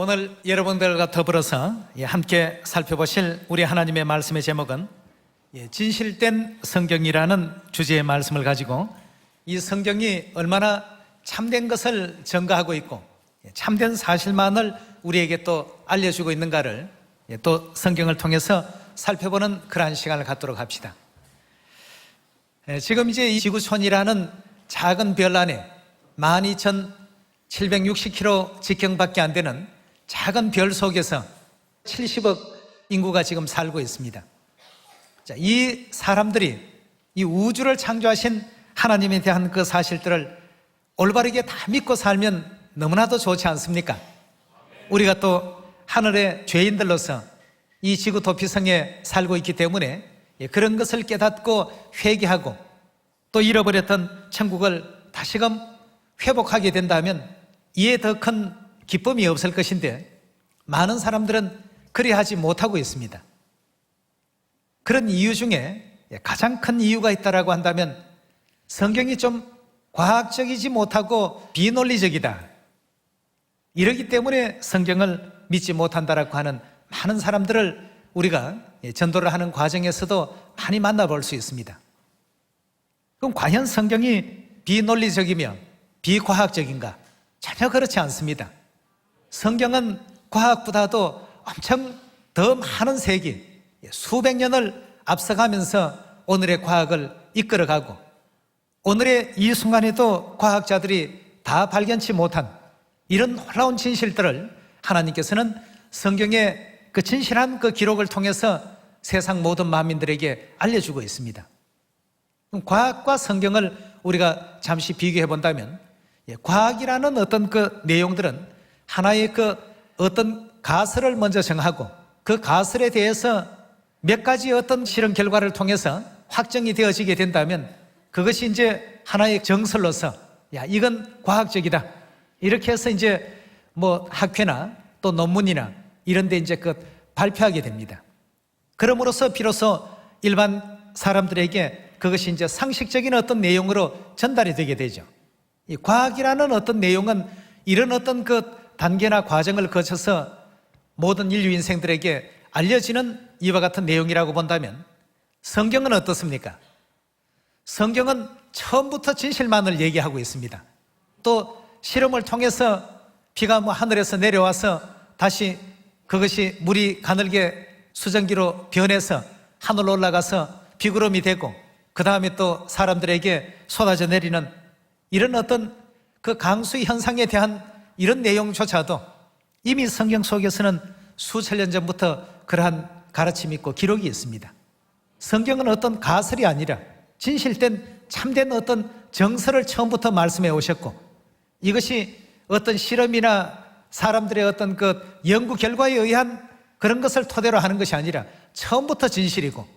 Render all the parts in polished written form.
오늘 여러분들과 더불어서 함께 살펴보실 우리 하나님의 말씀의 제목은 진실된 성경이라는 주제의 말씀을 가지고 이 성경이 얼마나 참된 것을 증거하고 있고 참된 사실만을 우리에게 또 알려주고 있는가를 또 성경을 통해서 살펴보는 그러한 시간을 갖도록 합시다. 지금 이제 이 지구촌이라는 작은 별 안에 12,760km 직경밖에 안 되는 작은 별 속에서 70억 인구가 지금 살고 있습니다. 자, 이 사람들이 이 우주를 창조하신 하나님에 대한 그 사실들을 올바르게 다 믿고 살면 너무나도 좋지 않습니까? 우리가 또 하늘의 죄인들로서 이 지구 도피성에 살고 있기 때문에 그런 것을 깨닫고 회개하고 또 잃어버렸던 천국을 다시금 회복하게 된다면 이에 더 큰 기쁨이 없을 것인데 많은 사람들은 그리하지 못하고 있습니다. 그런 이유 중에 가장 큰 이유가 있다고 한다면 성경이 좀 과학적이지 못하고 비논리적이다. 이러기 때문에 성경을 믿지 못한다라고 하는 많은 사람들을 우리가 전도를 하는 과정에서도 많이 만나볼 수 있습니다. 그럼 과연 성경이 비논리적이며 비과학적인가? 전혀 그렇지 않습니다. 성경은 과학보다도 엄청 더 많은 세기, 수백 년을 앞서가면서 오늘의 과학을 이끌어가고 오늘의 이 순간에도 과학자들이 다 발견치 못한 이런 놀라운 진실들을 하나님께서는 성경의 그 진실한 그 기록을 통해서 세상 모든 만민들에게 알려주고 있습니다. 그럼 과학과 성경을 우리가 잠시 비교해 본다면 과학이라는 어떤 그 내용들은 하나의 그 어떤 가설을 먼저 정하고 그 가설에 대해서 몇 가지 어떤 실험 결과를 통해서 확정이 되어지게 된다면 그것이 이제 하나의 정설로서 이건 과학적이다. 이렇게 해서 이제 뭐 학회나 또 논문이나 이런 데 이제 그 발표하게 됩니다. 그럼으로써 비로소 일반 사람들에게 그것이 이제 상식적인 어떤 내용으로 전달이 되게 되죠. 이 과학이라는 어떤 내용은 이런 어떤 그 단계나 과정을 거쳐서 모든 인류 인생들에게 알려지는 이와 같은 내용이라고 본다면 성경은 어떻습니까? 성경은 처음부터 진실만을 얘기하고 있습니다. 또 실험을 통해서 비가 뭐 하늘에서 내려와서 다시 그것이 물이 가늘게 수증기로 변해서 하늘로 올라가서 비구름이 되고 그 다음에 또 사람들에게 쏟아져 내리는 이런 어떤 그 강수의 현상에 대한 이런 내용조차도 이미 성경 속에서는 수천 년 전부터 그러한 가르침이 있고 기록이 있습니다. 성경은 어떤 가설이 아니라 진실된 참된 어떤 정설을 처음부터 말씀해 오셨고 이것이 어떤 실험이나 사람들의 어떤 그 연구 결과에 의한 그런 것을 토대로 하는 것이 아니라 처음부터 진실이고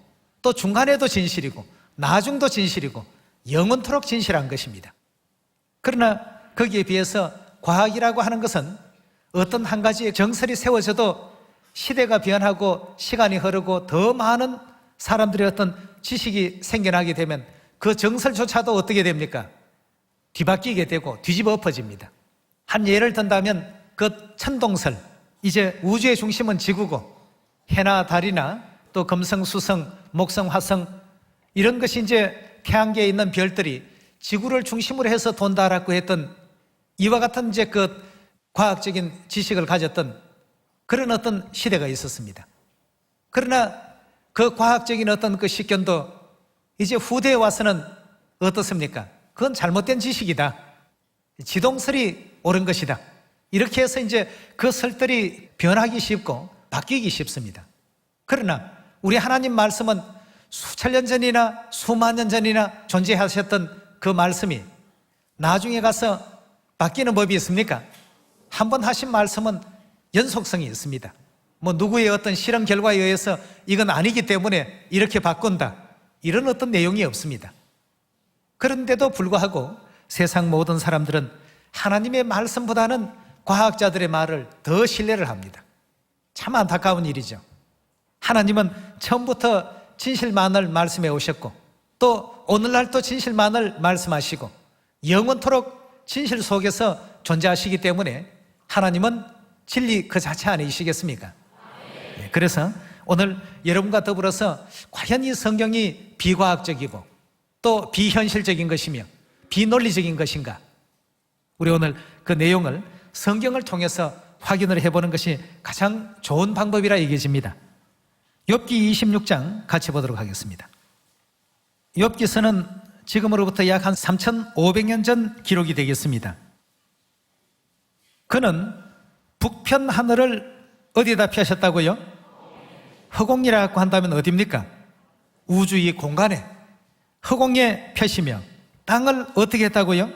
또 중간에도 진실이고 나중도 진실이고 영원토록 진실한 것입니다. 그러나 거기에 비해서 과학이라고 하는 것은 어떤 한 가지의 정설이 세워져도 시대가 변하고 시간이 흐르고 더 많은 사람들의 어떤 지식이 생겨나게 되면 그 정설조차도 어떻게 됩니까? 뒤바뀌게 되고 뒤집어 엎어집니다. 한 예를 든다면 그 천동설, 이제 우주의 중심은 지구고 해나 달이나 또 금성, 수성, 목성, 화성 이런 것이 이제 태양계에 있는 별들이 지구를 중심으로 해서 돈다라고 했던 이와 같은 이제 그 과학적인 지식을 가졌던 그런 어떤 시대가 있었습니다. 그러나 그 과학적인 어떤 그 식견도 이제 후대에 와서는 어떻습니까? 그건 잘못된 지식이다. 지동설이 옳은 것이다. 이렇게 해서 이제 그 설들이 변하기 쉽고 바뀌기 쉽습니다. 그러나 우리 하나님 말씀은 수천 년 전이나 수만 년 전이나 존재하셨던 그 말씀이 나중에 가서 바뀌는 법이 있습니까? 한번 하신 말씀은 연속성이 있습니다. 뭐 누구의 어떤 실험 결과에 의해서 이건 아니기 때문에 이렇게 바꾼다. 이런 어떤 내용이 없습니다. 그런데도 불구하고 세상 모든 사람들은 하나님의 말씀보다는 과학자들의 말을 더 신뢰를 합니다. 참 안타까운 일이죠. 하나님은 처음부터 진실만을 말씀해 오셨고 또 오늘날도 진실만을 말씀하시고 영원토록 진실 속에서 존재하시기 때문에 하나님은 진리 그 자체 아니시겠습니까? 그래서 오늘 여러분과 더불어서 과연 이 성경이 비과학적이고 또 비현실적인 것이며 비논리적인 것인가, 우리 오늘 그 내용을 성경을 통해서 확인을 해보는 것이 가장 좋은 방법이라 여겨집니다. 욥기 26장 같이 보도록 하겠습니다. 욥기서는 지금으로부터 약 한 3,500년 전 기록이 되겠습니다. 그는 북편 하늘을 어디에다 펴셨다고요? 허공이라고 한다면 어디입니까? 우주 이 공간에, 허공에 펴시며 땅을 어떻게 했다고요?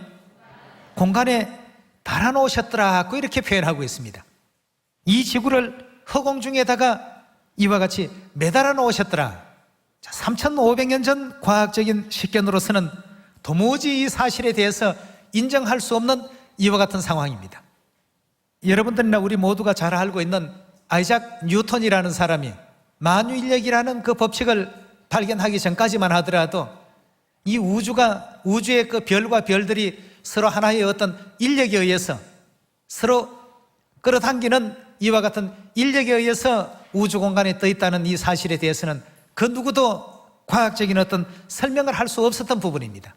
공간에 달아놓으셨더라고 이렇게 표현하고 있습니다. 이 지구를 허공 중에다가 이와 같이 매달아 놓으셨더라. 3,500년 전 과학적인 식견으로서는 도무지 이 사실에 대해서 인정할 수 없는 이와 같은 상황입니다. 여러분들이나 우리 모두가 잘 알고 있는 아이작 뉴턴이라는 사람이 만유인력이라는 그 법칙을 발견하기 전까지만 하더라도 이 우주의 그 별과 별들이 서로 하나의 어떤 인력에 의해서 서로 끌어당기는 이와 같은 인력에 의해서 우주 공간에 떠 있다는 이 사실에 대해서는 그 누구도 과학적인 어떤 설명을 할 수 없었던 부분입니다.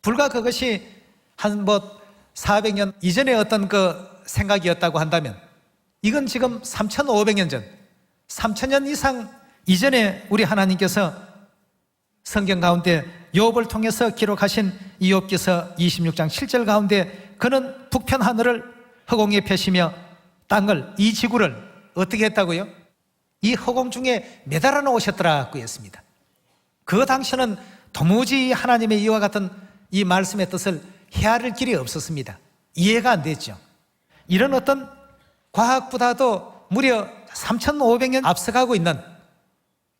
불과 그것이 한 400년 이전의 어떤 그 생각이었다고 한다면 이건 지금 3,500년 전, 3,000년 이상 이전에 우리 하나님께서 성경 가운데 욥을 통해서 기록하신 이 욥기서 26장 7절 가운데 그는 북편 하늘을 허공에 펴시며 땅을, 이 지구를 어떻게 했다고요? 이 허공 중에 매달아 놓으셨더라고 했습니다. 그 당시는 도무지 하나님의 이와 같은 이 말씀의 뜻을 헤아릴 길이 없었습니다. 이해가 안 됐죠. 이런 어떤 과학보다도 무려 3,500년 앞서가고 있는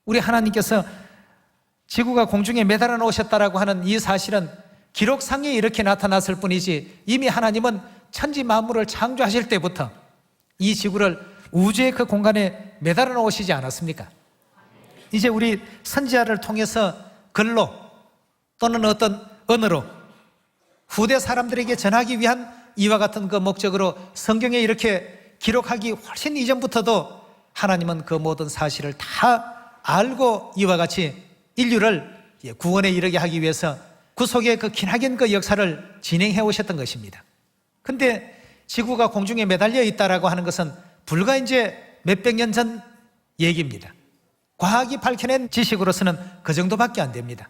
우리 하나님께서 지구가 공중에 매달아 놓으셨다라고 하는 이 사실은 기록상에 이렇게 나타났을 뿐이지 이미 하나님은 천지 만물을 창조하실 때부터 이 지구를 우주의 그 공간에 매달아 놓으시지 않았습니까? 이제 우리 선지자를 통해서 글로 또는 어떤 언어로 후대 사람들에게 전하기 위한 이와 같은 그 목적으로 성경에 이렇게 기록하기 훨씬 이전부터도 하나님은 그 모든 사실을 다 알고 이와 같이 인류를 구원에 이르게 하기 위해서 구속의 그 기나긴 그 역사를 진행해 오셨던 것입니다. 근데 지구가 공중에 매달려 있다라고 하는 것은 불과 이제 몇백 년 전 얘기입니다. 과학이 밝혀낸 지식으로서는 그 정도밖에 안 됩니다.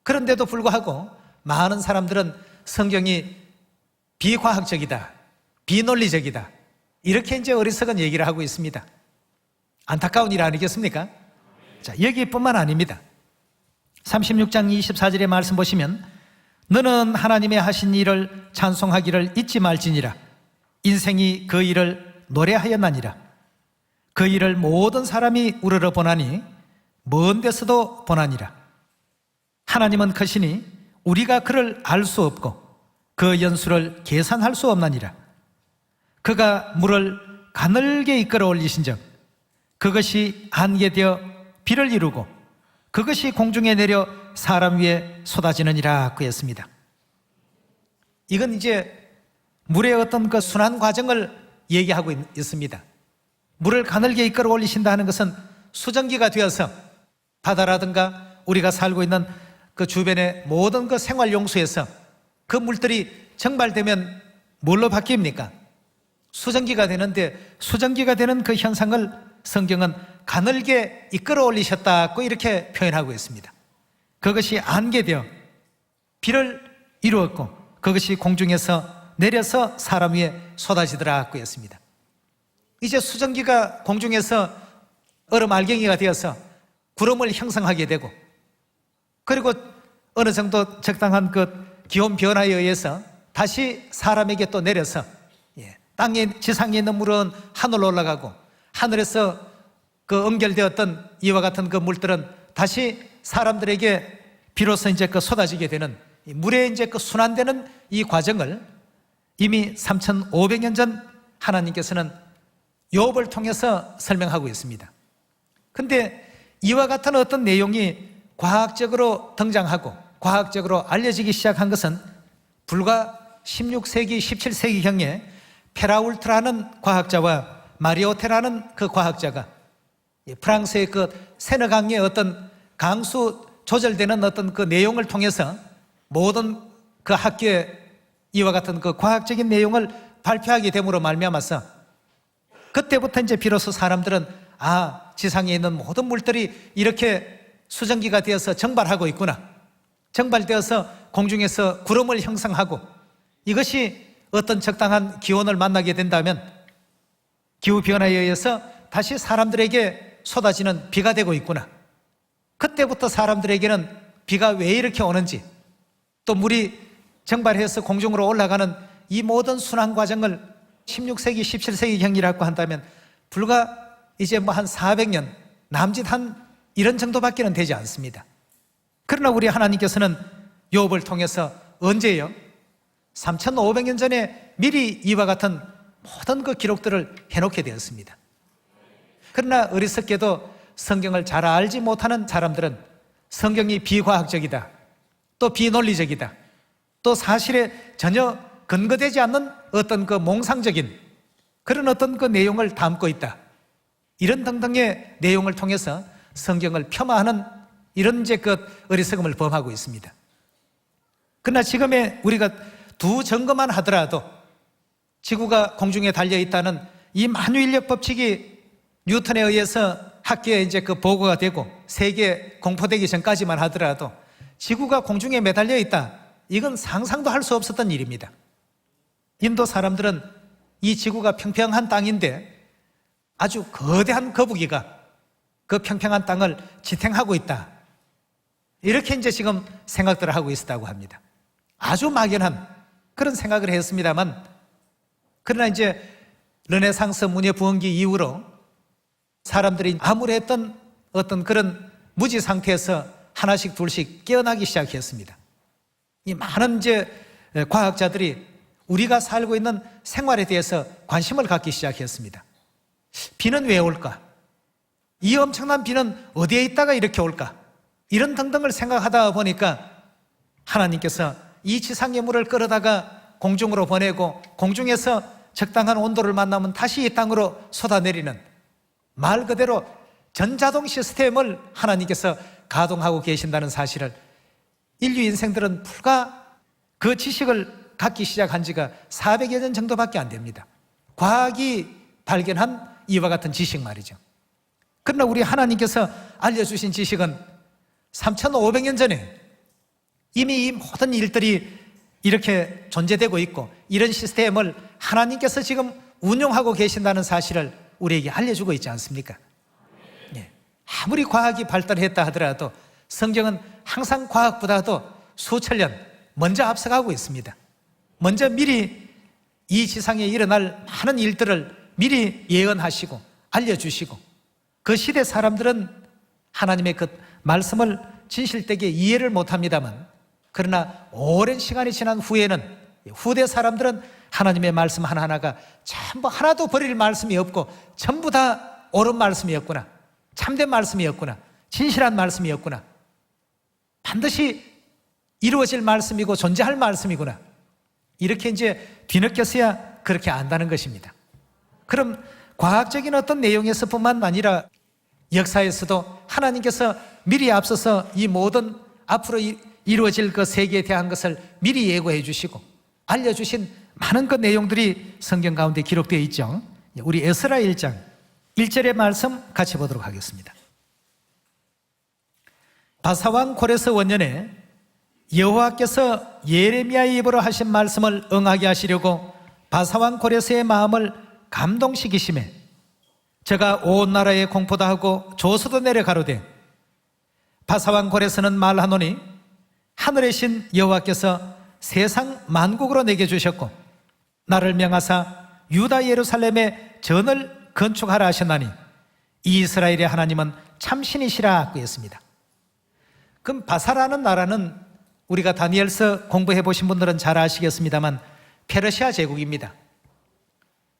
그런데도 불구하고 많은 사람들은 성경이 비과학적이다, 비논리적이다, 이렇게 이제 어리석은 얘기를 하고 있습니다. 안타까운 일 아니겠습니까? 자, 여기뿐만 아닙니다. 36장 24절의 말씀 보시면 너는 하나님의 하신 일을 찬송하기를 잊지 말지니라. 인생이 그 일을 노래하였나니라. 그 일을 모든 사람이 우러러 보나니 먼 데서도 보나니라. 하나님은 크시니 우리가 그를 알 수 없고 그 연수를 계산할 수 없나니라. 그가 물을 가늘게 이끌어 올리신즉 그것이 안개되어 비를 이루고 그것이 공중에 내려 사람 위에 쏟아지느니라 그랬습니다. 이건 이제 물의 어떤 그 순환 과정을 얘기하고 있습니다. 물을 가늘게 이끌어 올리신다는 것은 수증기가 되어서 바다라든가 우리가 살고 있는 그 주변의 모든 그 생활 용수에서 그 물들이 증발되면 뭘로 바뀝니까? 수증기가 되는데 수증기가 되는 그 현상을 성경은 가늘게 이끌어 올리셨다고 이렇게 표현하고 있습니다. 그것이 안개되어 비를 이루었고 그것이 공중에서 내려서 사람 위에 쏟아지더라고 했습니다. 이제 수증기가 공중에서 얼음 알갱이가 되어서 구름을 형성하게 되고 그리고 어느 정도 적당한 그 기온 변화에 의해서 다시 사람에게 또 내려서 땅에 지상에 있는 물은 하늘로 올라가고 하늘에서 그 응결되었던 이와 같은 그 물들은 다시 사람들에게 비로소 이제 그 쏟아지게 되는 물에 이제 그 순환되는 이 과정을 이미 3,500년 전 하나님께서는 욥을 통해서 설명하고 있습니다. 근데 이와 같은 어떤 내용이 과학적으로 등장하고 과학적으로 알려지기 시작한 것은 불과 16세기, 17세기경에 페라울트라는 과학자와 마리오테라는 그 과학자가 프랑스의 그 세느강의 어떤 강수 조절되는 어떤 그 내용을 통해서 모든 그 학교에 이와 같은 그 과학적인 내용을 발표하게 됨으로 말미암아서 그때부터 이제 비로소 사람들은 지상에 있는 모든 물들이 이렇게 수증기가 되어서 증발하고 있구나, 증발되어서 공중에서 구름을 형성하고 이것이 어떤 적당한 기온을 만나게 된다면 기후변화에 의해서 다시 사람들에게 쏟아지는 비가 되고 있구나. 그때부터 사람들에게는 비가 왜 이렇게 오는지, 또 물이 증발해서 공중으로 올라가는 이 모든 순환 과정을 16세기, 17세기경이라고 한다면 불과 이제 한 400년, 남짓 한 이런 정도밖에는 되지 않습니다. 그러나 우리 하나님께서는 욥을 통해서 언제요? 3500년 전에 미리 이와 같은 모든 그 기록들을 해놓게 되었습니다. 그러나 어리석게도 성경을 잘 알지 못하는 사람들은 성경이 비과학적이다, 또 비논리적이다, 또 사실에 전혀 근거되지 않는 어떤 그 몽상적인 그런 어떤 그 내용을 담고 있다, 이런 등등의 내용을 통해서 성경을 폄하하는 이런 이제 그 어리석음을 범하고 있습니다. 그러나 지금의 우리가 두 점검만 하더라도 지구가 공중에 달려 있다는 이 만유인력 법칙이 뉴턴에 의해서 학계에 이제 그 보고가 되고 세계에 공포되기 전까지만 하더라도 지구가 공중에 매달려 있다, 이건 상상도 할 수 없었던 일입니다. 인도 사람들은 이 지구가 평평한 땅인데 아주 거대한 거북이가 그 평평한 땅을 지탱하고 있다, 이렇게 이제 지금 생각들을 하고 있었다고 합니다. 아주 막연한 그런 생각을 했습니다만, 그러나 이제 르네상스 문예 부흥기 이후로 사람들이 암울했던 어떤 그런 무지 상태에서 하나씩 둘씩 깨어나기 시작했습니다. 이 많은 이제 과학자들이 우리가 살고 있는 생활에 대해서 관심을 갖기 시작했습니다. 비는 왜 올까? 이 엄청난 비는 어디에 있다가 이렇게 올까? 이런 등등을 생각하다 보니까 하나님께서 이 지상의 물을 끌어다가 공중으로 보내고 공중에서 적당한 온도를 만나면 다시 이 땅으로 쏟아내리는, 말 그대로 전자동 시스템을 하나님께서 가동하고 계신다는 사실을 인류 인생들은 불과 그 지식을 갖기 시작한 지가 400여 년 정도밖에 안 됩니다. 과학이 발견한 이와 같은 지식 말이죠. 그러나 우리 하나님께서 알려주신 지식은 3500년 전에 이미 이 모든 일들이 이렇게 존재되고 있고 이런 시스템을 하나님께서 지금 운용하고 계신다는 사실을 우리에게 알려주고 있지 않습니까? 예. 아무리 과학이 발달했다 하더라도 성경은 항상 과학보다도 수천 년 먼저 앞서가고 있습니다. 먼저 미리 이 지상에 일어날 많은 일들을 미리 예언하시고 알려주시고, 그 시대 사람들은 하나님의 그 말씀을 진실되게 이해를 못합니다만, 그러나 오랜 시간이 지난 후에는 후대 사람들은 하나님의 말씀 하나하나가 전부 하나도 버릴 말씀이 없고 전부 다 옳은 말씀이었구나, 참된 말씀이었구나, 진실한 말씀이었구나, 반드시 이루어질 말씀이고 존재할 말씀이구나, 이렇게 이제 뒤늦게서야 그렇게 안다는 것입니다. 그럼 과학적인 어떤 내용에서 뿐만 아니라 역사에서도 하나님께서 미리 앞서서 이 모든 앞으로 이루어질 그 세계에 대한 것을 미리 예고해 주시고 알려주신 많은 그 내용들이 성경 가운데 기록되어 있죠. 우리 에스라 1장 1절의 말씀 같이 보도록 하겠습니다. 바사왕 고레스 원년에 여호와께서 예레미야의 입으로 하신 말씀을 응하게 하시려고 바사왕 고레스의 마음을 감동시키심에 저가 온 나라에 공포도 하고 조서도 내려 가로되, 바사왕 고레스는 말하노니 하늘의 신 여호와께서 세상 만국으로 내게 주셨고 나를 명하사 유다 예루살렘에 전을 건축하라 하셨나니 이스라엘의 하나님은 참신이시라 하였습니다. 그럼 바사라는 나라는 우리가 다니엘서 공부해 보신 분들은 잘 아시겠습니다만 페르시아 제국입니다.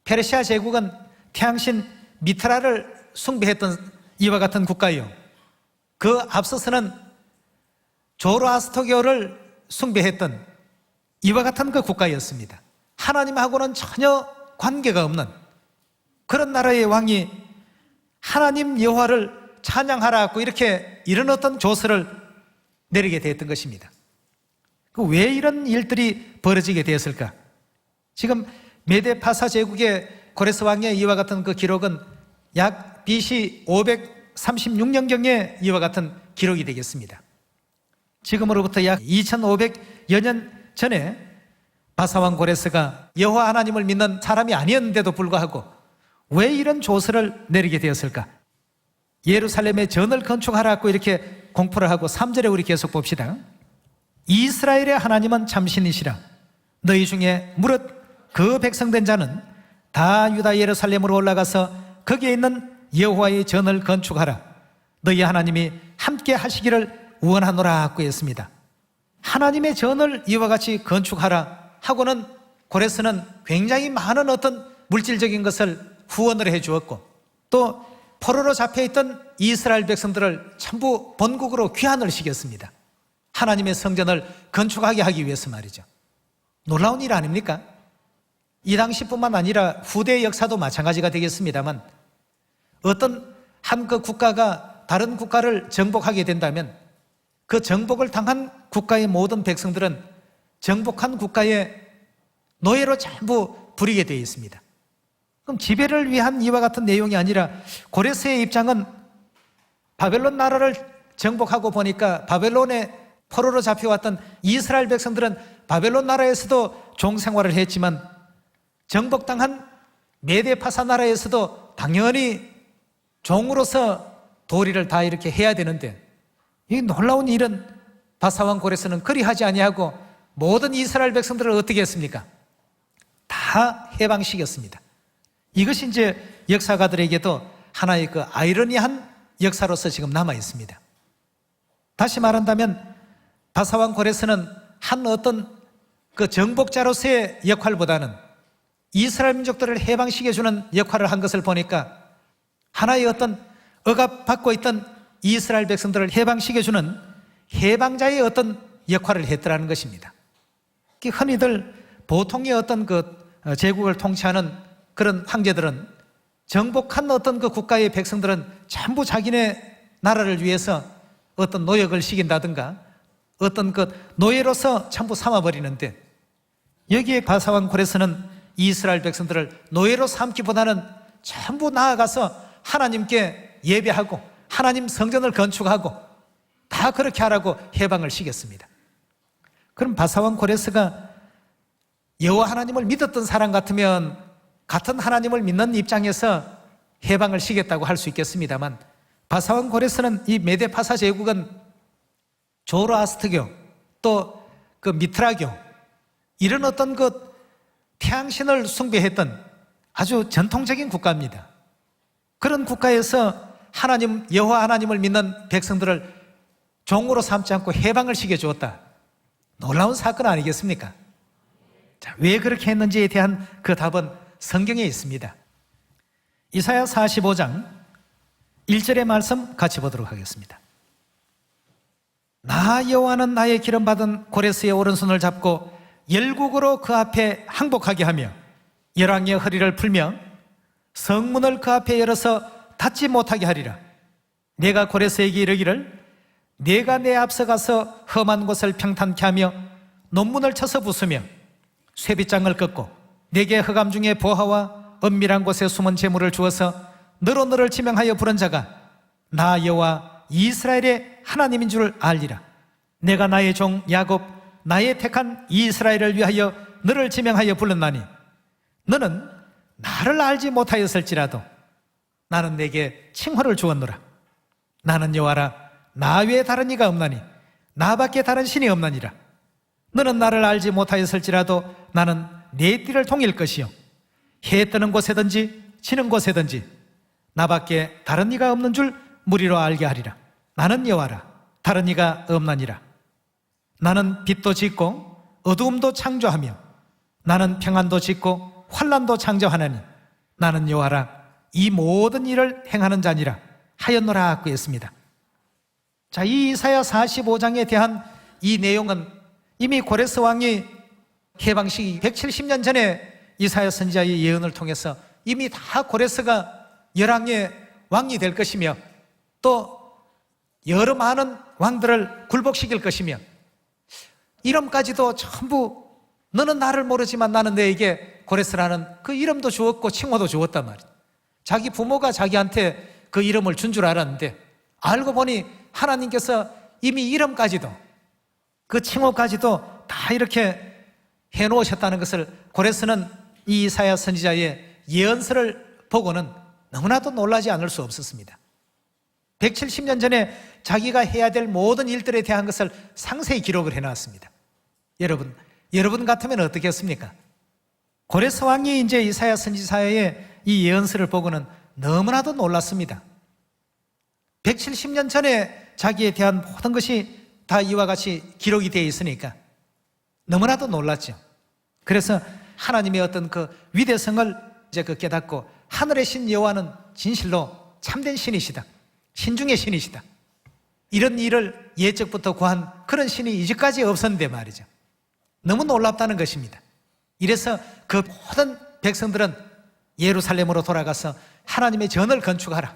페르시아 제국은 태양신 미트라를 숭배했던 이와 같은 국가요, 그 앞서서는 조로아스터교를 숭배했던 이와 같은 그 국가였습니다. 하나님하고는 전혀 관계가 없는 그런 나라의 왕이 하나님 여호와를 찬양하라고 이렇게 이런 어떤 조서를 내리게 되었던 것입니다. 왜 이런 일들이 벌어지게 되었을까? 지금 메데 파사 제국의 고레스 왕의 이와 같은 그 기록은 약 BC 536년경에 이와 같은 기록이 되겠습니다. 지금으로부터 약 2500여 년 전에 바사왕 고레스가 여호와 하나님을 믿는 사람이 아니었는데도 불구하고 왜 이런 조서를 내리게 되었을까? 예루살렘에 전을 건축하라고 이렇게 공포를 하고 3절에 우리 계속 봅시다. 이스라엘의 하나님은 참신이시라. 너희 중에 무릇 그 백성된 자는 다 유다 예루살렘으로 올라가서 거기에 있는 여호와의 전을 건축하라. 너희 하나님이 함께 하시기를 원하노라 하고 했습니다. 하나님의 전을 이와 같이 건축하라 하고는 고레스는 굉장히 많은 어떤 물질적인 것을 후원을 해 주었고, 또 포로로 잡혀있던 이스라엘 백성들을 전부 본국으로 귀환을 시켰습니다. 하나님의 성전을 건축하게 하기 위해서 말이죠. 놀라운 일 아닙니까? 이 당시뿐만 아니라 후대의 역사도 마찬가지가 되겠습니다만, 어떤 한 그 국가가 다른 국가를 정복하게 된다면 그 정복을 당한 국가의 모든 백성들은 정복한 국가의 노예로 전부 부리게 되어 있습니다. 그럼 지배를 위한 이와 같은 내용이 아니라 고레스의 입장은 바벨론 나라를 정복하고 보니까 바벨론에 포로로 잡혀왔던 이스라엘 백성들은 바벨론 나라에서도 종생활을 했지만 정복당한 메데 파사 나라에서도 당연히 종으로서 도리를 다 이렇게 해야 되는데, 이 놀라운 일은 바사왕 고레스는 그리하지 아니하고 모든 이스라엘 백성들을 어떻게 했습니까? 다 해방시켰습니다. 이것이 이제 역사가들에게도 하나의 그 아이러니한 역사로서 지금 남아 있습니다. 다시 말한다면 바사왕 고레스는 한 어떤 그 정복자로서의 역할보다는 이스라엘 민족들을 해방시켜주는 역할을 한 것을 보니까 하나의 어떤 억압받고 있던 이스라엘 백성들을 해방시켜주는 해방자의 어떤 역할을 했더라는 것입니다. 흔히들 보통의 어떤 그 제국을 통치하는 그런 황제들은 정복한 어떤 그 국가의 백성들은 전부 자기네 나라를 위해서 어떤 노역을 시킨다든가 어떤 그 노예로서 전부 삼아버리는데, 여기에 바사왕 고레스는 이스라엘 백성들을 노예로 삼기보다는 전부 나아가서 하나님께 예배하고 하나님 성전을 건축하고 다 그렇게 하라고 해방을 시켰습니다. 그럼 바사왕 고레스가 여호와 하나님을 믿었던 사람 같으면 같은 하나님을 믿는 입장에서 해방을 시켰다고 할 수 있겠습니다만, 바사왕 고레스는 이 메데 파사 제국은 조로아스트교 또 그 미트라교 이런 어떤 그 태양신을 숭배했던 아주 전통적인 국가입니다. 그런 국가에서 하나님 여호와 하나님을 믿는 백성들을 종으로 삼지 않고 해방을 시켜주었다. 놀라운 사건 아니겠습니까? 자, 왜 그렇게 했는지에 대한 그 답은 성경에 있습니다. 이사야 45장 1절의 말씀 같이 보도록 하겠습니다. 나 여호와는 나의 기름받은 고레스의 오른손을 잡고 열국으로 그 앞에 항복하게 하며 열왕의 허리를 풀며 성문을 그 앞에 열어서 닫지 못하게 하리라. 내가 고레스에게 이르기를 내가 내 앞서 가서 험한 곳을 평탄케 하며 논문을 쳐서 부수며 쇠빗장을 꺾고 내게 흑암 중에 보화와 은밀한 곳에 숨은 재물을 주어서 너로 너를 지명하여 부른 자가 나 여호와 이스라엘의 하나님인 줄 알리라. 내가 나의 종 야곱 나의 택한 이스라엘을 위하여 너를 지명하여 불렀나니 너는 나를 알지 못하였을지라도 나는 내게 칭호를 주었노라. 나는 여호와라. 나 외에 다른 이가 없나니 나밖에 다른 신이 없나니라. 너는 나를 알지 못하였을지라도 나는 내 띠를 통일 것이요 해 뜨는 곳에든지 지는 곳에든지 나밖에 다른 이가 없는 줄 무리로 알게 하리라. 나는 여호와라. 다른 이가 없나니라. 나는 빛도 짓고 어두움도 창조하며 나는 평안도 짓고 환난도 창조하나니 나는 여호와라. 이 모든 일을 행하는 자니라 하였노라 하고 했습니다. 자, 이 이사야 45장에 대한 이 내용은 이미 고레스 왕이 해방시기 170년 전에 이사야 선지자의 예언을 통해서 이미 다 고레스가 열왕의 왕이 될 것이며 또 여러 많은 왕들을 굴복시킬 것이며 이름까지도 전부 너는 나를 모르지만 나는 너에게 고레스라는 그 이름도 주었고 칭호도 주었단 말이에요. 자기 부모가 자기한테 그 이름을 준 줄 알았는데 알고 보니 하나님께서 이미 이름까지도 그 칭호까지도 다 이렇게 해놓으셨다는 것을 고레스는 이 이사야 선지자의 예언서를 보고는 너무나도 놀라지 않을 수 없었습니다. 170년 전에 자기가 해야 될 모든 일들에 대한 것을 상세히 기록을 해놨습니다. 여러분 같으면 어떻겠습니까? 고레스 왕이 이제 이사야 선지자의 이 예언서를 보고는 너무나도 놀랐습니다. 170년 전에 자기에 대한 모든 것이 다 이와 같이 기록이 되어 있으니까 너무나도 놀랐죠. 그래서 하나님의 어떤 그 위대성을 이제 그 깨닫고 하늘의 신 여호와는 진실로 참된 신이시다. 신중의 신이시다. 이런 일을 예적부터 구한 그런 신이 이제까지 없었는데 말이죠. 너무 놀랍다는 것입니다. 이래서 그 모든 백성들은 예루살렘으로 돌아가서 하나님의 전을 건축하라.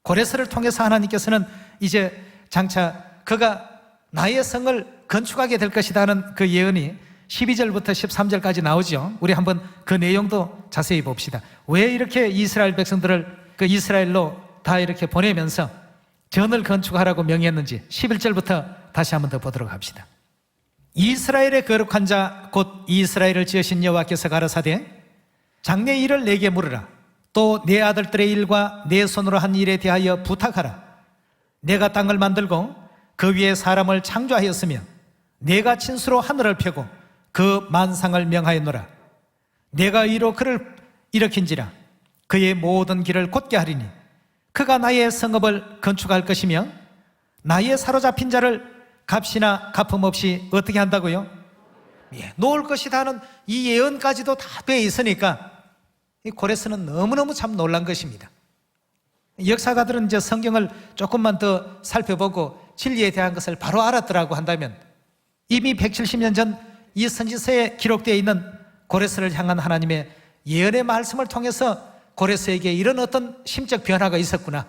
고레스를 통해서 하나님께서는 이제 장차 그가 나의 성을 건축하게 될 것이다 하는 그 예언이 12절부터 13절까지 나오죠. 우리 한번 그 내용도 자세히 봅시다. 왜 이렇게 이스라엘 백성들을 그 이스라엘로 다 이렇게 보내면서 전을 건축하라고 명했는지 11절부터 다시 한번 더 보도록 합시다. 이스라엘의 거룩한 자 곧 이스라엘을 지으신 여호와께서 가라사대 장래 일을 내게 물으라. 또 내 아들들의 일과 내 손으로 한 일에 대하여 부탁하라. 내가 땅을 만들고 그 위에 사람을 창조하였으며 내가 친수로 하늘을 펴고 그 만상을 명하였노라. 내가 의로 그를 일으킨지라. 그의 모든 길을 곧게 하리니 그가 나의 성읍을 건축할 것이며 나의 사로잡힌 자를 값이나 갚음 없이 어떻게 한다고요? 놓을 것이다 하는 이 예언까지도 다 돼 있으니까 이 고레스는 너무너무 참 놀란 것입니다. 역사가들은 이제 성경을 조금만 더 살펴보고 진리에 대한 것을 바로 알았더라고 한다면 이미 170년 전 이 선지서에 기록되어 있는 고레스를 향한 하나님의 예언의 말씀을 통해서 고레스에게 이런 어떤 심적 변화가 있었구나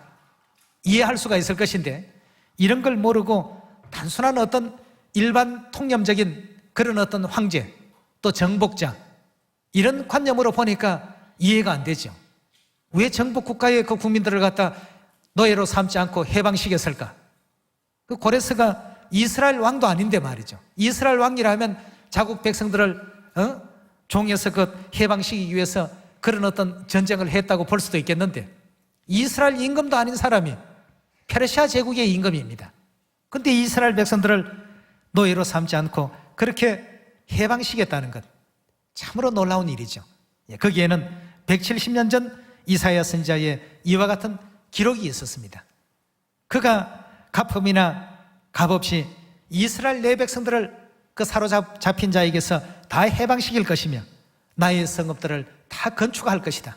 이해할 수가 있을 것인데 이런 걸 모르고 단순한 어떤 일반 통념적인 그런 어떤 황제 또 정복자 이런 관념으로 보니까 이해가 안 되죠. 왜 정복 국가의 그 국민들을 갖다 노예로 삼지 않고 해방시켰을까? 그 고레스가 이스라엘 왕도 아닌데 말이죠. 이스라엘 왕이라면 자국 백성들을 종에서 그 해방시키기 위해서 그런 어떤 전쟁을 했다고 볼 수도 있겠는데 이스라엘 임금도 아닌 사람이 페르시아 제국의 임금입니다. 그런데 이스라엘 백성들을 노예로 삼지 않고 그렇게 해방시켰다는 것 참으로 놀라운 일이죠. 거기에는 170년 전 이사야 선지자의 이와 같은 기록이 있었습니다. 그가 갚음이나 값없이 이스라엘 내 백성들을 그 사로잡힌 자에게서 다 해방시킬 것이며 나의 성읍들을 다 건축할 것이다.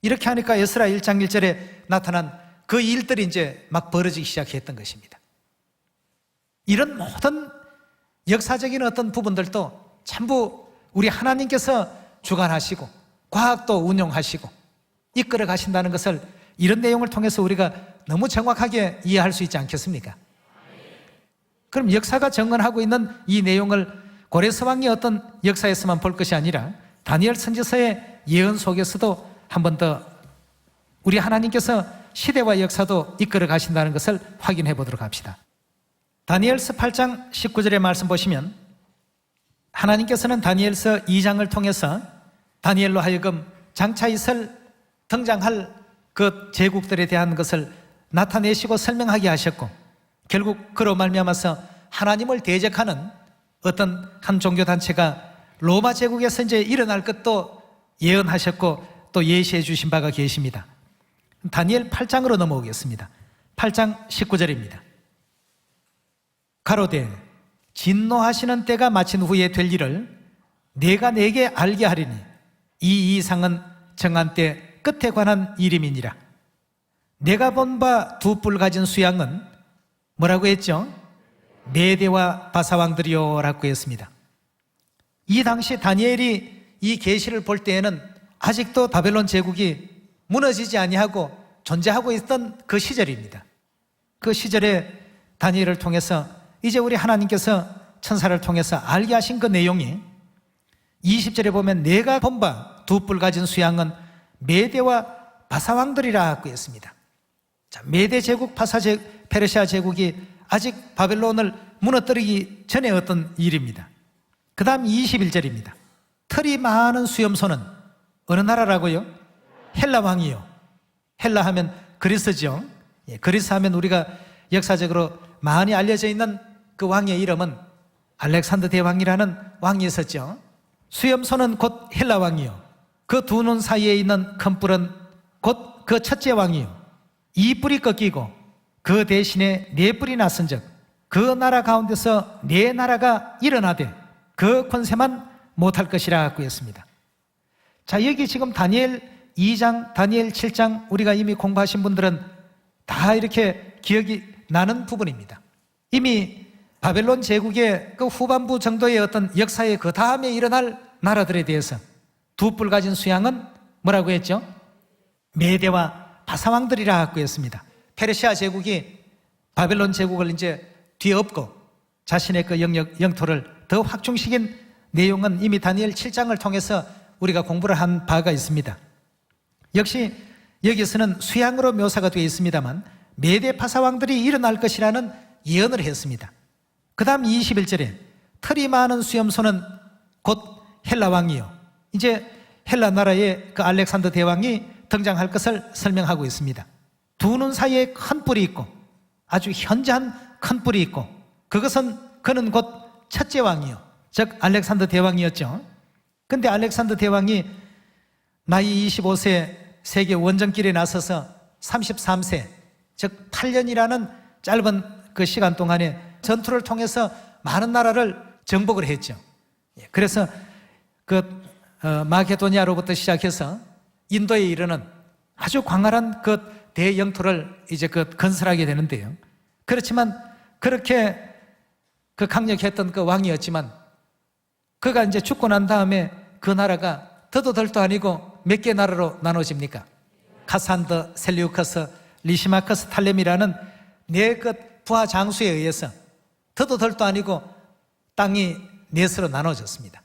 이렇게 하니까 에스라 1장 1절에 나타난 그 일들이 이제 막 벌어지기 시작했던 것입니다. 이런 모든 역사적인 어떤 부분들도 전부 우리 하나님께서 주관하시고 과학도 운용하시고 이끌어 가신다는 것을 이런 내용을 통해서 우리가 너무 정확하게 이해할 수 있지 않겠습니까? 그럼 역사가 정언하고 있는 이 내용을 고레스 왕의 어떤 역사에서만 볼 것이 아니라 다니엘 선지서의 예언 속에서도 한 번 더 우리 하나님께서 시대와 역사도 이끌어 가신다는 것을 확인해 보도록 합시다. 다니엘서 8장 19절의 말씀 보시면 하나님께서는 다니엘서 2장을 통해서 다니엘로 하여금 장차 있을 등장할 그 제국들에 대한 것을 나타내시고 설명하게 하셨고 결국 그로 말미암아서 하나님을 대적하는 어떤 한 종교단체가 로마 제국에서 이제 일어날 것도 예언하셨고 또 예시해 주신 바가 계십니다. 다니엘 8장으로 넘어오겠습니다. 8장 19절입니다. 가로되 진노하시는 때가 마친 후에 될 일을 내가 내게 알게 하리니 이 이상은 정한 때 끝에 관한 이름이니라. 내가 본 바 두 뿔 가진 수양은 뭐라고 했죠? 메대와 바사왕들이요 라고 했습니다. 이 당시 다니엘이 이 계시를 볼 때에는 아직도 바벨론 제국이 무너지지 아니하고 존재하고 있던 그 시절입니다. 그 시절에 다니엘을 통해서 이제 우리 하나님께서 천사를 통해서 알게 하신 그 내용이 20절에 보면 내가 본 바 두 뿔 가진 수양은 메대와 바사왕들이라 하고 했습니다. 자, 메대 제국, 페르시아 제국이 아직 바벨론을 무너뜨리기 전에 어떤 일입니다. 그 다음 21절입니다. 털이 많은 수염소는 어느 나라라고요? 헬라 왕이요. 헬라 하면 그리스죠. 그리스 하면 우리가 역사적으로 많이 알려져 있는 그 왕의 이름은 알렉산더 대왕이라는 왕이 있었죠. 수염소는 곧 헬라 왕이요. 그 두 눈 사이에 있는 큰 뿔은 곧 그 첫째 왕이요. 이 뿔이 꺾이고 그 대신에 네 뿔이 났은즉 그 나라 가운데서 네 나라가 일어나되 그 권세만 못할 것이라 하고 했습니다. 자, 여기 지금 다니엘 2장, 다니엘 7장 우리가 이미 공부하신 분들은 다 이렇게 기억이 나는 부분입니다. 이미 바벨론 제국의 그 후반부 정도의 어떤 역사의 그 다음에 일어날 나라들에 대해서 두 뿔 가진 수양은 뭐라고 했죠? 메대와 바사왕들이라 하고 했습니다. 페르시아 제국이 바벨론 제국을 이제 뒤엎고 자신의 그 영토를 더 확충시킨 내용은 이미 다니엘 7장을 통해서 우리가 공부를 한 바가 있습니다. 역시 여기서는 수양으로 묘사가 되어 있습니다만 메대 바사왕들이 일어날 것이라는 예언을 했습니다. 그 다음 21절에 털이 많은 수염소는 곧 헬라 왕이요. 이제 헬라 나라의 그 알렉산더 대왕이 등장할 것을 설명하고 있습니다. 두 눈 사이에 큰 뿔이 있고 아주 현저한 큰 뿔이 있고 그는 곧 첫째 왕이요. 즉 알렉산더 대왕이었죠. 근데 알렉산더 대왕이 나이 25세 세계 원정길에 나서서 33세 즉 8년이라는 짧은 그 시간 동안에 전투를 통해서 많은 나라를 정복을 했죠. 그래서 마케도니아로부터 시작해서 인도에 이르는 아주 광활한 그 대영토를 이제 건설하게 되는데요. 그렇지만 그렇게 그 강력했던 그 왕이었지만 그가 이제 죽고 난 다음에 그 나라가 더도 덜도 아니고 몇 개 나라로 나눠집니까? 카산더, 셀류커스, 리시마커스, 탈렘이라는 네 그 부하 장수에 의해서 더도 덜도 아니고 땅이 넷으로 나눠졌습니다.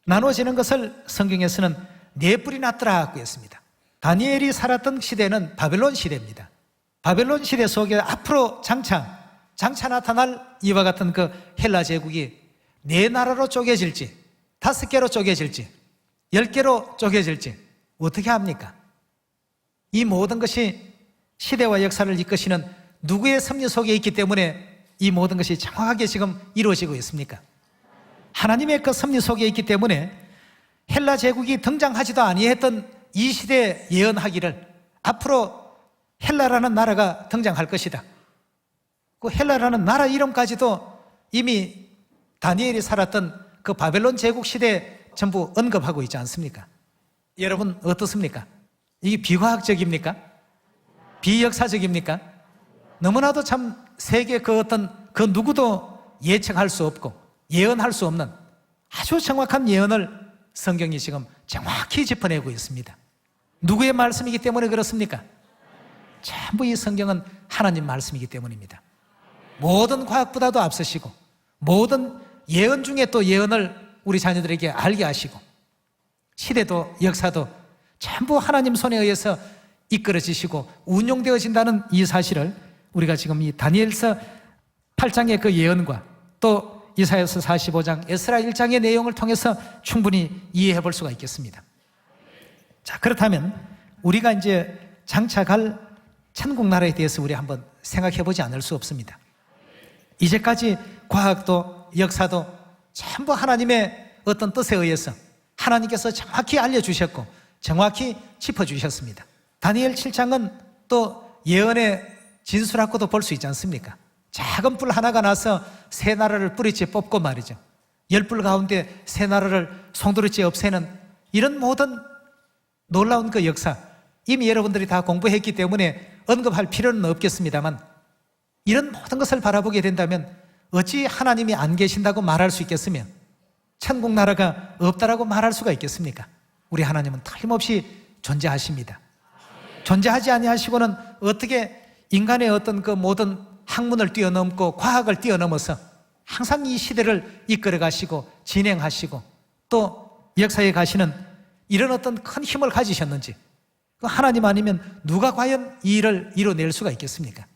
나눠지는 것을 성경에서는 네 뿔이 났더라 하고 했습니다. 다니엘이 살았던 시대는 바벨론 시대입니다. 바벨론 시대 속에 앞으로 장차 나타날 이와 같은 그 헬라 제국이 네 나라로 쪼개질지 5개로 쪼개질지 10개로 쪼개질지 어떻게 합니까? 이 모든 것이 시대와 역사를 이끄시는 누구의 섭리 속에 있기 때문에 이 모든 것이 정확하게 지금 이루어지고 있습니까? 하나님의 그 섭리 속에 있기 때문에 헬라 제국이 등장하지도 아니했던 이 시대에 예언하기를 앞으로 헬라라는 나라가 등장할 것이다. 그 헬라라는 나라 이름까지도 이미 다니엘이 살았던 그 바벨론 제국 시대에 전부 언급하고 있지 않습니까? 여러분 어떻습니까? 이게 비과학적입니까? 비역사적입니까? 너무나도 참 세계 그 어떤 그 누구도 예측할 수 없고 예언할 수 없는 아주 정확한 예언을 성경이 지금 정확히 짚어내고 있습니다. 누구의 말씀이기 때문에 그렇습니까? 전부 이 성경은 하나님 말씀이기 때문입니다. 모든 과학보다도 앞서시고 모든 예언 중에 또 예언을 우리 자녀들에게 알게 하시고 시대도 역사도 전부 하나님 손에 의해서 이끌어지시고 운용되어진다는 이 사실을 우리가 지금 이 다니엘서 8장의 그 예언과 또 이사야서 45장, 에스라 1장의 내용을 통해서 충분히 이해해 볼 수가 있겠습니다. 자, 그렇다면 우리가 이제 장차 갈 천국 나라에 대해서 우리 한번 생각해 보지 않을 수 없습니다. 이제까지 과학도 역사도 전부 하나님의 어떤 뜻에 의해서 하나님께서 정확히 알려주셨고 정확히 짚어주셨습니다. 다니엘 7장은 또 예언의 진수라고도 볼 수 있지 않습니까? 작은 뿔 하나가 나서 새 나라를 뿌리째 뽑고 말이죠. 10뿔 가운데 새 나라를 송두리째 없애는 이런 모든 놀라운 그 역사 이미 여러분들이 다 공부했기 때문에 언급할 필요는 없겠습니다만 이런 모든 것을 바라보게 된다면 어찌 하나님이 안 계신다고 말할 수 있겠으며 천국 나라가 없다라고 말할 수가 있겠습니까? 우리 하나님은 틀림없이 존재하십니다. 존재하지 아니하시고는 어떻게 인간의 어떤 그 모든 학문을 뛰어넘고 과학을 뛰어넘어서 항상 이 시대를 이끌어 가시고 진행하시고 또 역사에 가시는 이런 어떤 큰 힘을 가지셨는지, 그 하나님 아니면 누가 과연 이 일을 이뤄낼 수가 있겠습니까?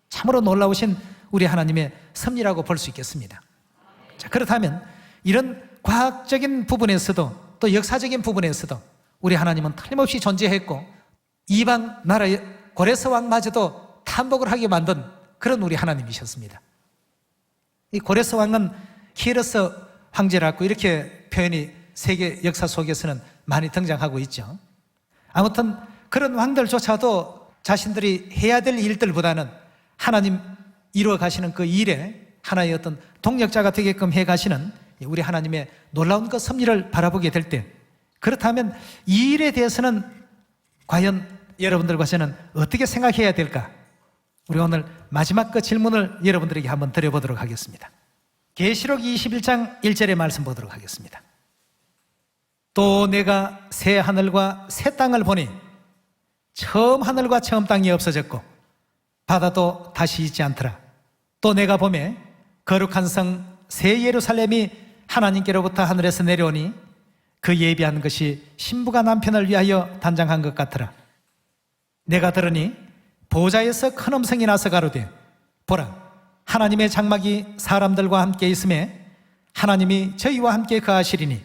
참으로 놀라우신 우리 하나님의 섭리라고 볼 수 있겠습니다. 자, 그렇다면 이런 과학적인 부분에서도 또 역사적인 부분에서도 우리 하나님은 틀림없이 존재했고 이방 나라의 고레스 왕마저도 탐복을 하게 만든 그런 우리 하나님이셨습니다. 이 고레스 왕은 키르스 황제라고 이렇게 표현이 세계 역사 속에서는 많이 등장하고 있죠. 아무튼 그런 왕들조차도 자신들이 해야 될 일들보다는 하나님 이루어 가시는 그 일에 하나의 어떤 동력자가 되게끔 해 가시는 우리 하나님의 놀라운 그 섭리를 바라보게 될 때, 그렇다면 이 일에 대해서는 과연 여러분들과 저는 어떻게 생각해야 될까? 우리 오늘 마지막 그 질문을 여러분들에게 한번 드려보도록 하겠습니다. 계시록 21장 1절의 말씀 보도록 하겠습니다. 또 내가 새 하늘과 새 땅을 보니 처음 하늘과 처음 땅이 없어졌고 바다도 다시 있지 않더라. 또 내가 보매 거룩한 성 새 예루살렘이 하나님께로부터 하늘에서 내려오니 그 예비한 것이 신부가 남편을 위하여 단장한 것 같더라. 내가 들으니 보좌에서 큰 음성이 나서 가로되 보라, 하나님의 장막이 사람들과 함께 있음에 하나님이 저희와 함께 거하시리니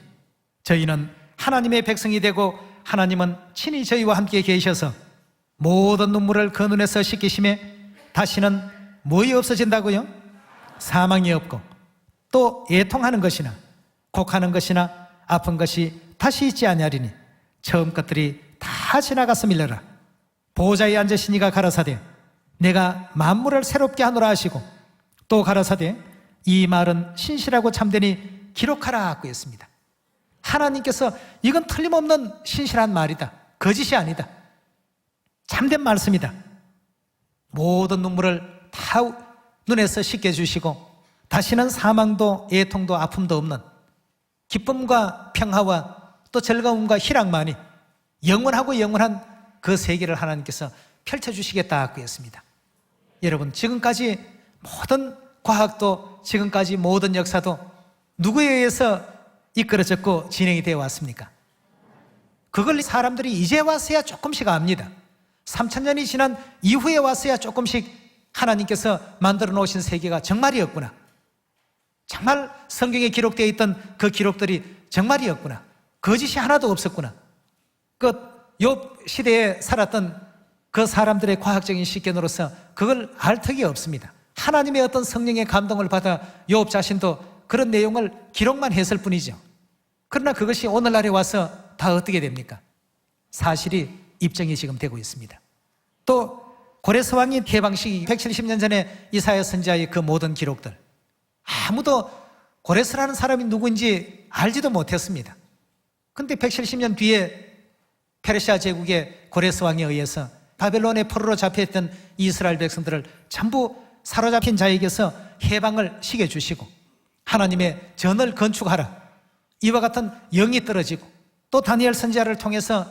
저희는 하나님의 백성이 되고 하나님은 친히 저희와 함께 계셔서 모든 눈물을 그 눈에서 씻기심에 다시는 뭐이 없어진다고요? 사망이 없고 또 애통하는 것이나 곡하는 것이나 아픈 것이 다시 있지 아니하리니 처음 것들이 다 지나갔음이라. 보좌에 앉으시니가 가라사대 내가 만물을 새롭게 하노라 하시고 또 가라사대 이 말은 신실하고 참되니 기록하라 하고 했습니다. 하나님께서 이건 틀림없는 신실한 말이다, 거짓이 아니다, 참된 말씀이다, 모든 눈물을 다 눈에서 씻겨주시고 다시는 사망도 애통도 아픔도 없는 기쁨과 평화와 또 즐거움과 희락만이 영원하고 영원한 그 세계를 하나님께서 펼쳐주시겠다 하고 했습니다. 여러분, 지금까지 모든 과학도 지금까지 모든 역사도 누구에 의해서 이끌어졌고 진행이 되어 왔습니까? 그걸 사람들이 이제 와서야 조금씩 압니다. 3000년이 지난 이후에 와서야 조금씩 하나님께서 만들어 놓으신 세계가 정말이었구나, 정말 성경에 기록되어 있던 그 기록들이 정말이었구나, 거짓이 하나도 없었구나, 그 욥 시대에 살았던 그 사람들의 과학적인 식견으로서 그걸 알 턱이 없습니다. 하나님의 어떤 성령의 감동을 받아 욥 자신도 그런 내용을 기록만 했을 뿐이죠. 그러나 그것이 오늘날에 와서 다 어떻게 됩니까? 사실이 입증이 지금 되고 있습니다. 또 고레스 왕이 개방시기 170년 전에 이사야 선지자의 그 모든 기록들, 아무도 고레스라는 사람이 누구인지 알지도 못했습니다. 근데 170년 뒤에 페르시아 제국의 고레스 왕에 의해서 바벨론의 포로로 잡혀있던 이스라엘 백성들을 전부 사로잡힌 자에게서 해방을 시켜주시고 하나님의 전을 건축하라, 이와 같은 영이 떨어지고 또 다니엘 선지자를 통해서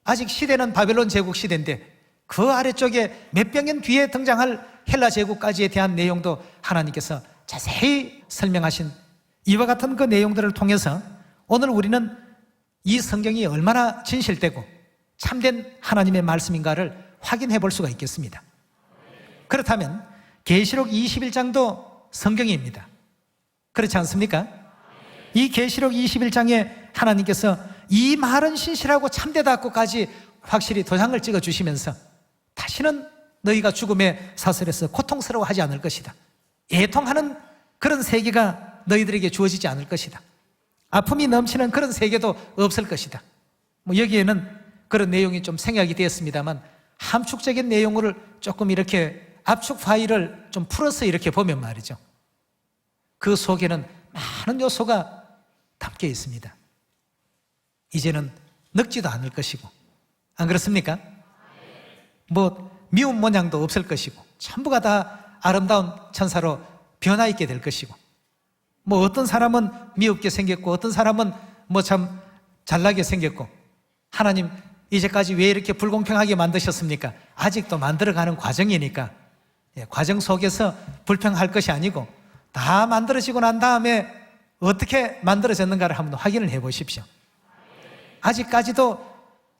아직 시대는 바벨론 제국 시대인데 그 아래쪽에 몇백 년 뒤에 등장할 헬라 제국까지에 대한 내용도 하나님께서 자세히 설명하신 이와 같은 그 내용들을 통해서 오늘 우리는 이 성경이 얼마나 진실되고 참된 하나님의 말씀인가를 확인해 볼 수가 있겠습니다. 그렇다면 계시록 21장도 성경입니다. 그렇지 않습니까? 이 계시록 21장에 하나님께서 이 말은 신실하고 참되다고까지 확실히 도장을 찍어 주시면서 다시는 너희가 죽음의 사슬에서 고통스러워하지 않을 것이다, 애통하는 그런 세계가 너희들에게 주어지지 않을 것이다, 아픔이 넘치는 그런 세계도 없을 것이다. 여기에는 그런 내용이 좀 생략이 되었습니다만 함축적인 내용을 조금 이렇게 압축 파일을 좀 풀어서 이렇게 보면 말이죠, 그 속에는 많은 요소가 담겨 있습니다. 이제는 늙지도 않을 것이고, 안 그렇습니까? 미운 모양도 없을 것이고 전부가 다 아름다운 천사로 변화 있게 될 것이고 뭐 어떤 사람은 미흡게 생겼고 어떤 사람은 뭐 참 잘나게 생겼고, 하나님 이제까지 왜 이렇게 불공평하게 만드셨습니까? 아직도 만들어가는 과정이니까, 과정 속에서 불평할 것이 아니고 다 만들어지고 난 다음에 어떻게 만들어졌는가를 한번 확인을 해 보십시오. 아직까지도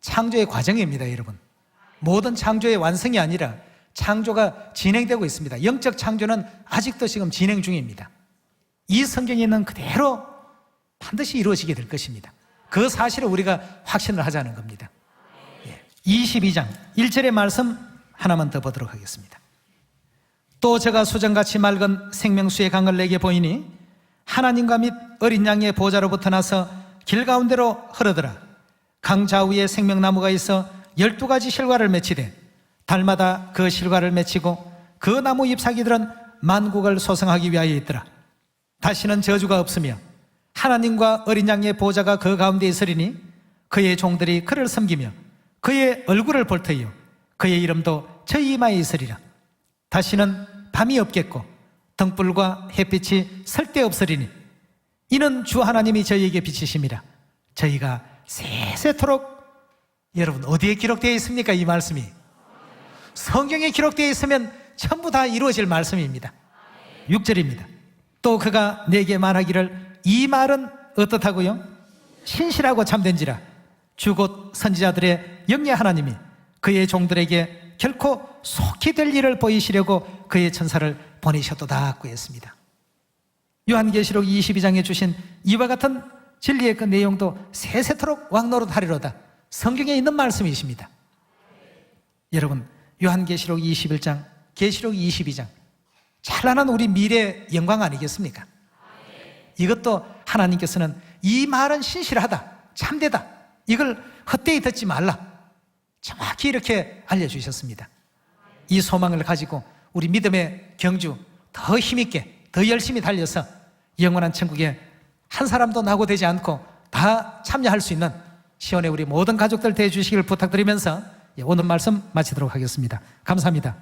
창조의 과정입니다, 여러분. 모든 창조의 완성이 아니라 창조가 진행되고 있습니다. 영적 창조는 아직도 지금 진행 중입니다. 이 성경에 있는 그대로 반드시 이루어지게 될 것입니다. 그 사실을 우리가 확신을 하자는 겁니다. 22장 1절의 말씀 하나만 더 보도록 하겠습니다. 또 저가 수정같이 맑은 생명수의 강을 내게 보이니 하나님과 및 어린 양의 보좌로부터 나서 길 가운데로 흐르더라. 강 좌우에 생명나무가 있어 12가지 실과를 맺히되 달마다 그 실과를 맺히고 그 나무 잎사귀들은 만국을 소생하기 위하여 있더라. 다시는 저주가 없으며 하나님과 어린 양의 보좌가 그 가운데 있으리니 그의 종들이 그를 섬기며 그의 얼굴을 볼 터이요 그의 이름도 저희 이마에 있으리라. 다시는 밤이 없겠고 등불과 햇빛이 쓸데없으리니 이는 주 하나님이 저희에게 비치심이라. 저희가 세세토록, 여러분 어디에 기록되어 있습니까? 이 말씀이 성경에 기록되어 있으면 전부 다 이루어질 말씀입니다. 6절입니다. 또 그가 내게 말하기를 이 말은 어떻다고요? 신실하고 참된지라. 주 곧 선지자들의 영예 하나님이 그의 종들에게 결코 속히 될 일을 보이시려고 그의 천사를 보내셨도다 했습니다. 요한계시록 22장에 주신 이와 같은 진리의 그 내용도 세세토록 왕노릇하리로다. 성경에 있는 말씀이십니다. 여러분, 요한계시록 21장, 계시록 22장, 찬란한 우리 미래의 영광 아니겠습니까? 이것도 하나님께서는 이 말은 신실하다, 참되다, 이걸 헛되이 듣지 말라, 정확히 이렇게 알려주셨습니다. 이 소망을 가지고 우리 믿음의 경주 더 힘있게, 더 열심히 달려서 영원한 천국에 한 사람도 낙오되지 않고 다 참여할 수 있는 시온의 우리 모든 가족들 되어주시길 부탁드리면서 오늘 말씀 마치도록 하겠습니다. 감사합니다.